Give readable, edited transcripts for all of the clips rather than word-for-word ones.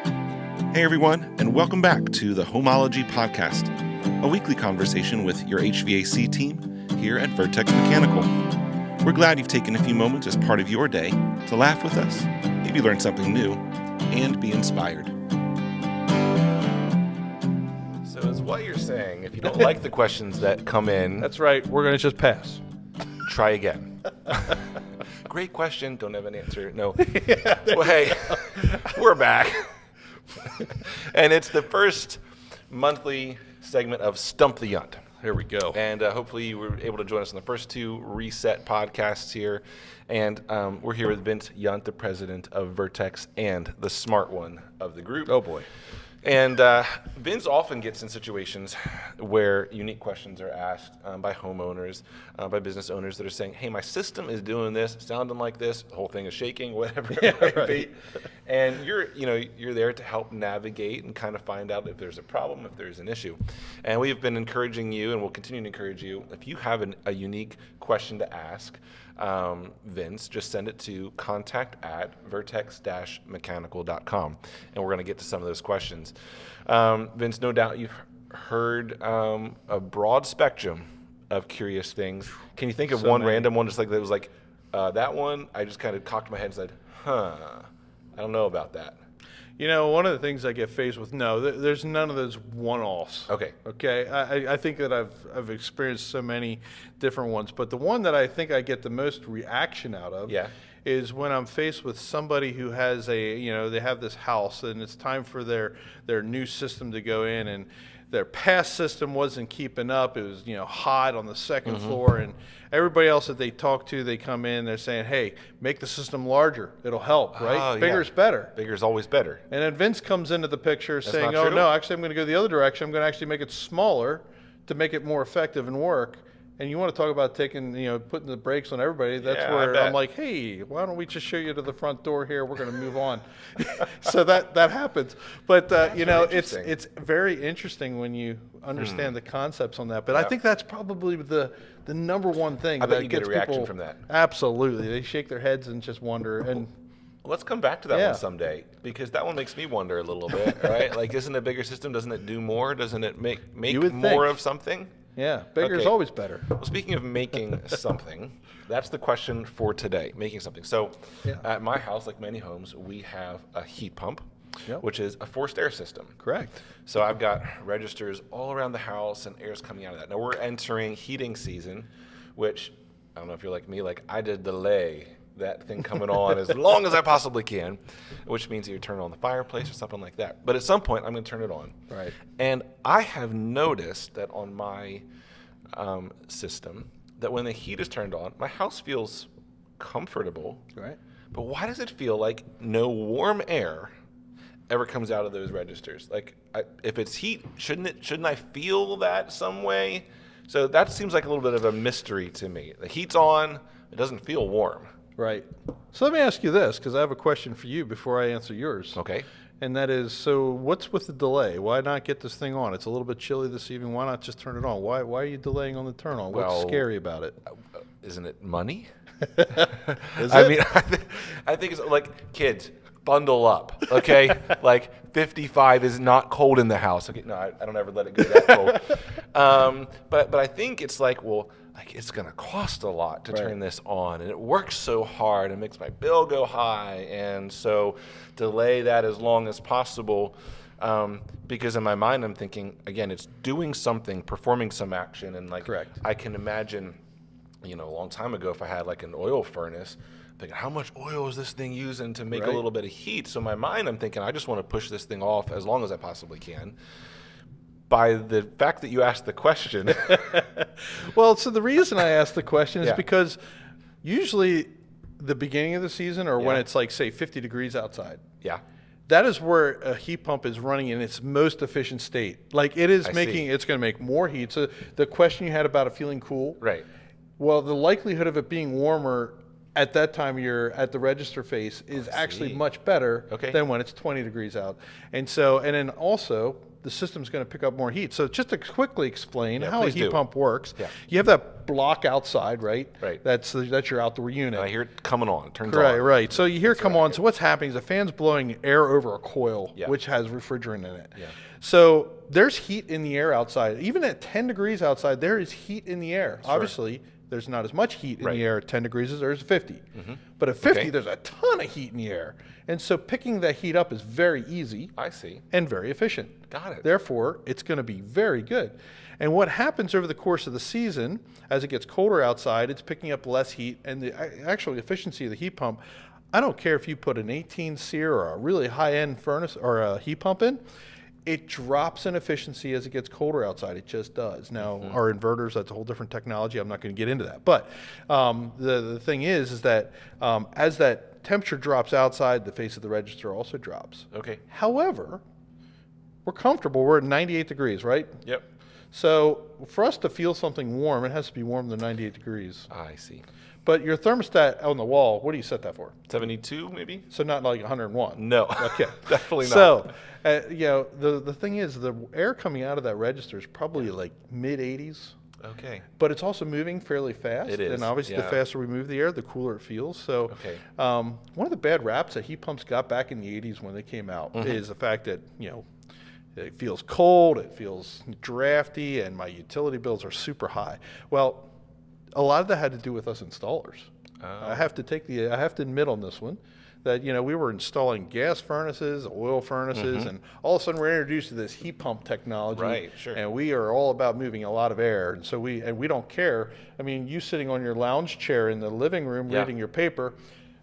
Hey everyone, and welcome back to the Homology Podcast, a weekly conversation with your HVAC team here at Vertex Mechanical. We're glad you've taken a few moments as part of your day to laugh with us, maybe learn something new, and be inspired. So is what you're saying, if you don't like the questions that come in, That's right. We're going to just pass. try again. Great question, don't have an answer. No. Well, hey, we're back. And it's the first monthly segment of Stump the Youndt. Here we go. And hopefully you were able to join us in the first two Reset podcasts here. And we're here with Vince Youndt, the president of Vertex and the smart one of the group. Oh, boy. And Vince often gets in situations where unique questions are asked by homeowners, by business owners that are saying, hey, my system is doing this, sounding like this, the whole thing is shaking, whatever it might be. And you're there to help navigate and kind of find out if there's a problem, if there's an issue. And we've been encouraging you, and we'll continue to encourage you, if you have a unique question to ask, Vince, just send it to contact@vertex-mechanical.com, and we're going to get to some of those questions. Vince, no doubt you've heard a broad spectrum of curious things. Can you think of one random one just like that was like, that one, I just kind of cocked my head and said, I don't know about that. You know, one of the things I get faced with, there's none of those one-offs. Okay. I think that I've experienced so many different ones, but the one that I think I get the most reaction out of is when I'm faced with somebody who has they have this house and it's time for their new system to go in, and their past system wasn't keeping up. It was, hot on the second floor, and everybody else that they talk to, they come in, they're saying, hey, make the system larger. It'll help, right? Bigger's better. Bigger's always better. And then Vince comes into the picture saying, not true. no, actually I'm going to go the other direction. I'm going to actually make it smaller to make it more effective and work. And you want to talk about putting the brakes on everybody. That's where I'm like, hey, why don't we just show you to the front door here? We're going to move on. So that happens. But, it's very interesting when you understand the concepts on that. But I think that's probably the number one thing. I bet you get a reaction from that. Absolutely. They shake their heads and just wonder. And let's come back to that one someday, because that one makes me wonder a little bit, right? Like, isn't a bigger system, doesn't it do more? Doesn't it make more of something? Yeah, bigger is always better. Well, speaking of making something, that's the question for today, making something. So at my house, like many homes, we have a heat pump, which is a forced air system. Correct. So I've got registers all around the house and air's coming out of that. Now we're entering heating season, which, I don't know if you're like me, like I did delay that thing coming on as long as I possibly can, which means you turn on the fireplace or something like that. But at some point, I'm going to turn it on. Right. And I have noticed that on my system, that when the heat is turned on, my house feels comfortable. Right. But why does it feel like no warm air ever comes out of those registers? Like, if it's heat, shouldn't I feel that some way? So that seems like a little bit of a mystery to me. The heat's on, it doesn't feel warm. Right. So let me ask you this, because I have a question for you before I answer yours. Okay. And that is, so what's with the delay? Why not get this thing on? It's a little bit chilly this evening. Why not just turn it on? Why are you delaying on the turn on? What's scary about it? Isn't it money? Is I it? mean, I think it's like, kids, bundle up, okay? Like 55 is not cold in the house. Okay, no, I don't ever let it go that cold. But I think it's like, well, like it's going to cost a lot to turn this on, and it works so hard and makes my bill go high, and so delay that as long as possible, because in my mind I'm thinking, again, it's doing something, performing some action, and like I can imagine, a long time ago if I had like an oil furnace, thinking, how much oil is this thing using to make a little bit of heat? So in my mind I'm thinking, I just want to push this thing off as long as I possibly can. By the fact that you asked the question. Well, so the reason I asked the question is because usually the beginning of the season, or when it's like, say, 50 degrees outside. Yeah. That is where a heat pump is running in its most efficient state. Like it's going to make more heat. So the question you had about it feeling cool. Right. Well, the likelihood of it being warmer at that time you're at the register face is actually much better than when it's 20 degrees out. And then also the system's going to pick up more heat. So just to quickly explain how a heat pump works, you have that block outside, right? Right. That's your outdoor unit. And I hear it coming on. It turns on. Right. So you hear it come on. So what's happening is the fan's blowing air over a coil, which has refrigerant in it. Yeah. So there's heat in the air outside. Even at 10 degrees outside, there is heat in the air. Sure. Obviously, there's not as much heat in the air at 10 degrees as there is at 50. Mm-hmm. But at 50, there's a ton of heat in the air. And so picking that heat up is very easy. I see. And very efficient. Got it. Therefore, it's going to be very good. And what happens over the course of the season, as it gets colder outside, it's picking up less heat. And the actual efficiency of the heat pump, I don't care if you put an 18 SEER or a really high-end furnace or a heat pump in, it drops in efficiency as it gets colder outside. It just does. Now, our inverters, that's a whole different technology. I'm not going to get into that. But the thing is that as that temperature drops outside, the face of the register also drops. Okay. However, we're comfortable. We're at 98 degrees, right? Yep. So for us to feel something warm, it has to be warmer than 98 degrees. I see. But your thermostat on the wall, what do you set that for? 72, maybe? So not like 101. No. Okay. Definitely not. So, the thing is, the air coming out of that register is probably like mid-80s. Okay. But it's also moving fairly fast. It is. And obviously, the faster we move the air, the cooler it feels. So, one of the bad raps that heat pumps got back in the 80s when they came out is the fact that, it feels cold, it feels drafty, and my utility bills are super high. Well, a lot of that had to do with us installers. I have to admit on this one that we were installing gas furnaces, oil furnaces, and all of a sudden we're introduced to this heat pump technology. Right, sure. And we are all about moving a lot of air, and so we don't care. I mean, you sitting on your lounge chair in the living room reading your paper,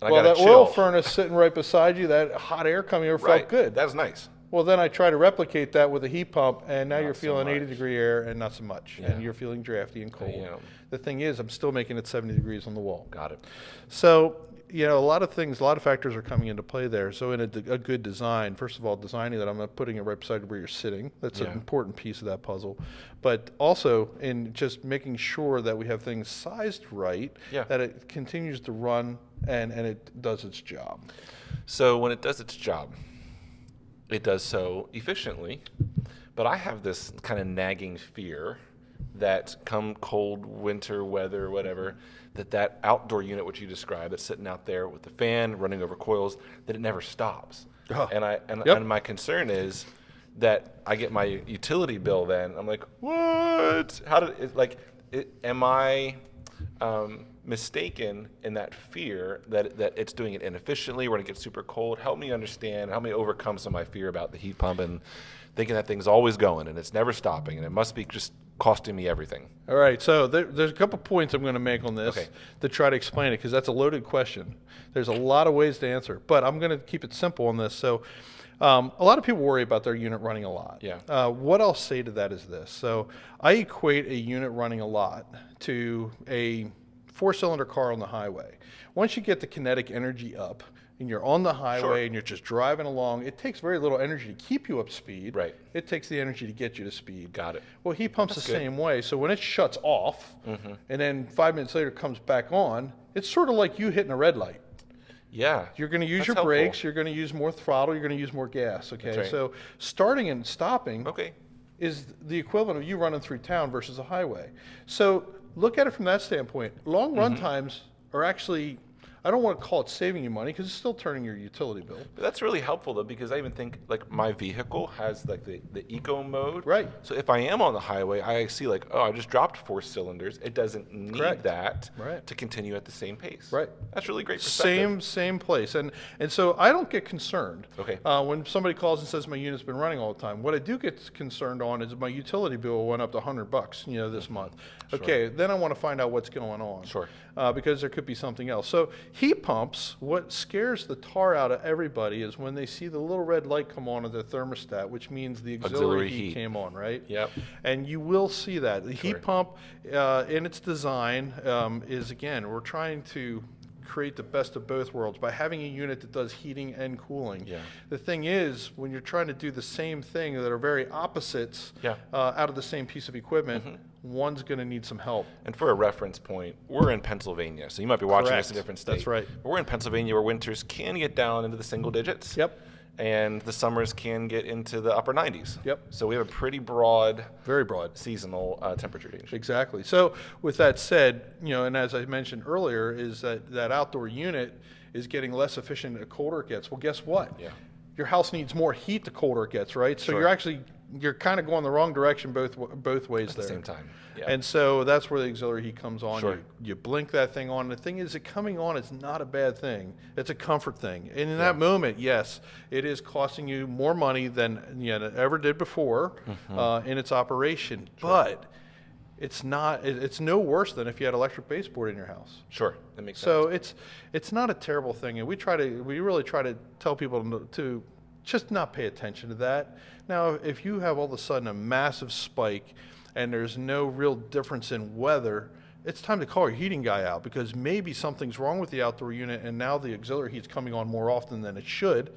that oil furnace sitting right beside you, that hot air coming over felt good. That's nice. Well, then I try to replicate that with a heat pump, and now you're feeling 80-degree air and not so much, and you're feeling drafty and cold. The thing is, I'm still making it 70 degrees on the wall. Got it. So, a lot of factors are coming into play there. So in a good design, first of all, designing that, I'm putting it right beside where you're sitting. That's an important piece of that puzzle. But also in just making sure that we have things sized right, that it continues to run and it does its job. So when it does its job, it does so efficiently, but I have this kind of nagging fear that come cold winter weather, whatever, that outdoor unit which you described, that's sitting out there with the fan running over coils, that it never stops. And my concern is that I get my utility bill then, I'm like, what? How did it, am I mistaken in that fear that it's doing it inefficiently when it gets super cold? Help me understand, help me overcome some of my fear about the heat pump and thinking that thing's always going and it's never stopping and it must be just costing me everything. All right, so there's a couple points I'm going to make on this to try to explain it, because that's a loaded question. There's a lot of ways to answer, but I'm going to keep it simple on this. So a lot of people worry about their unit running a lot. Yeah. What I'll say to that is this. So I equate a unit running a lot to a 4-cylinder car on the highway. Once you get the kinetic energy up and you're on the highway and you're just driving along, it takes very little energy to keep you up speed. Right. It takes the energy to get you to speed. Got it. Well, heat pump's the same way. So when it shuts off and then 5 minutes later comes back on, it's sort of like you hitting a red light. Yeah. You're going to use your brakes, you're going to use more throttle, you're going to use more gas, okay? That's right. So starting and stopping is the equivalent of you running through town versus a highway. So look at it from that standpoint. Long run times are actually, I don't want to call it saving you money because it's still turning your utility bill. But that's really helpful though, because I even think like my vehicle has like the eco mode. Right. So if I am on the highway, I see like, oh, I just dropped 4 cylinders. It doesn't need that to continue at the same pace. Right. That's really great perspective. Same place. And so I don't get concerned Okay. When somebody calls and says my unit's been running all the time. What I do get concerned on is my utility bill went up to $100, this month. Sure. Okay, then I want to find out what's going on. Sure. Because there could be something else. So heat pumps, what scares the tar out of everybody is when they see the little red light come on at their thermostat, which means the auxiliary heat came on, right? Yep. And you will see that. The heat pump in its design is, again, we're trying to create the best of both worlds by having a unit that does heating and cooling. Yeah. The thing is, when you're trying to do the same thing that are very opposites out of the same piece of equipment, one's going to need some help. And for a reference point, we're in Pennsylvania, so you might be watching Correct. us in a different state. That's right. But we're in Pennsylvania where winters can get down into the single digits. Yep. And the summers can get into the upper 90s. Yep. So we have a pretty broad, very broad seasonal temperature range. Exactly. So with that said, and as I mentioned earlier, is that outdoor unit is getting less efficient the colder it gets. Well, guess what? Yeah. Your house needs more heat the colder it gets, right? So you're kind of going the wrong direction both ways at there. the same time. Yeah. And so that's where the auxiliary heat comes on. Sure. You blink that thing on. The thing is, it coming on is not a bad thing. It's a comfort thing. And in that moment, yes, it is costing you more money than it ever did before in its operation. Sure. But it's not. It's no worse than if you had electric baseboard in your house. Sure, that makes sense. So it's not a terrible thing, and we really try to tell people to just not pay attention to that. Now, if you have all of a sudden a massive spike and there's no real difference in weather, it's time to call your heating guy out, because maybe something's wrong with the outdoor unit and now the auxiliary heat's coming on more often than it should,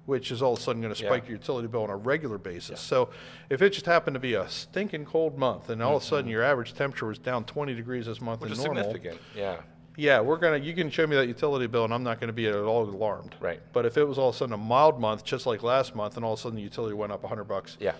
which is all of a sudden going to spike your utility bill on a regular basis. Yeah. So if it just happened to be a stinking cold month and all of a sudden your average temperature was down 20 degrees this month which than is normal. Significant, yeah. Yeah, you can show me that utility bill and I'm not going to be at all alarmed. Right. But if it was all of a sudden a mild month, just like last month, and all of a sudden the utility went up $100, yeah,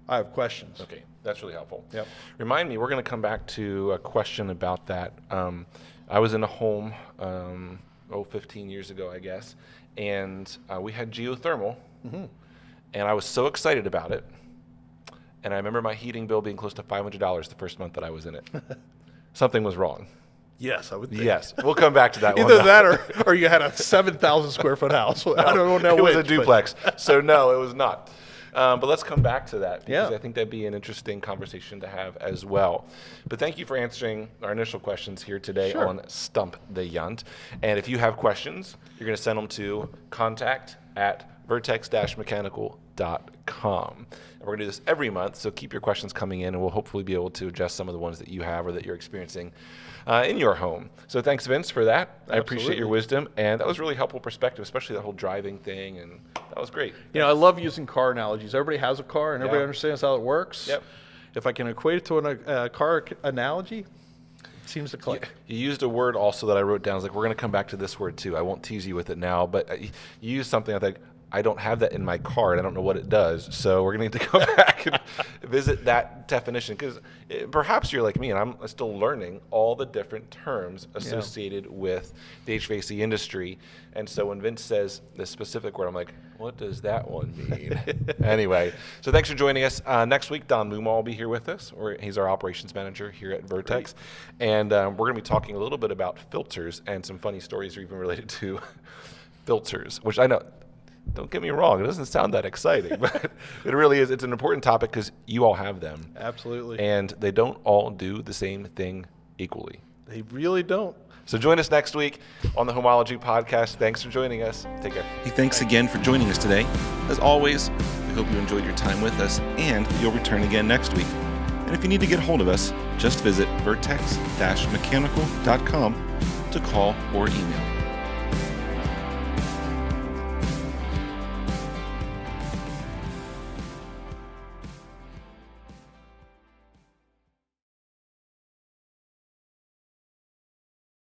I have questions. Okay, that's really helpful. Yep. Remind me, we're going to come back to a question about that. I was in a home 15 years ago, I guess, and we had geothermal, and I was so excited about it. And I remember my heating bill being close to $500 the first month that I was in it. Something was wrong. Yes, I would think. Yes, we'll come back to that one. Either that or you had a 7,000 square foot house. I don't know. It was a duplex, so no, it was not. But let's come back to that, because I think that'd be an interesting conversation to have as well. But thank you for answering our initial questions here today on Stump the Youndt. And if you have questions, you're going to send them to contact@vertex-mechanical.com. And we're going to do this every month, so keep your questions coming in, and we'll hopefully be able to address some of the ones that you have or that you're experiencing in your home. So thanks, Vince, for that. Absolutely. I appreciate your wisdom, and that was really helpful perspective, especially the whole driving thing, and that was great. I love using car analogies. Everybody has a car, and everybody understands how it works. Yep. If I can equate it to a car analogy, it seems to click. You used a word also that I wrote down. I was like, we're going to come back to this word too. I won't tease you with it now, but you used something I think, I don't have that in my car, and I don't know what it does. So we're going to need to go back and visit that definition, because perhaps you're like me, and I'm still learning all the different terms associated with the HVAC industry. And so when Vince says the specific word, I'm like, what does that one mean? Anyway, so thanks for joining us. Next week, Don Lumal will be here with us. He's our operations manager here at Vertex. Great. And we're going to be talking a little bit about filters and some funny stories even related to filters, which I know, don't get me wrong, it doesn't sound that exciting, but it really is. It's an important topic because you all have them. Absolutely. And they don't all do the same thing equally. They really don't. So join us next week on the Homology Podcast. Thanks for joining us. Take care. Hey, thanks again for joining us today. As always, we hope you enjoyed your time with us, and you'll return again next week. And if you need to get hold of us, just visit vertex-mechanical.com to call or email.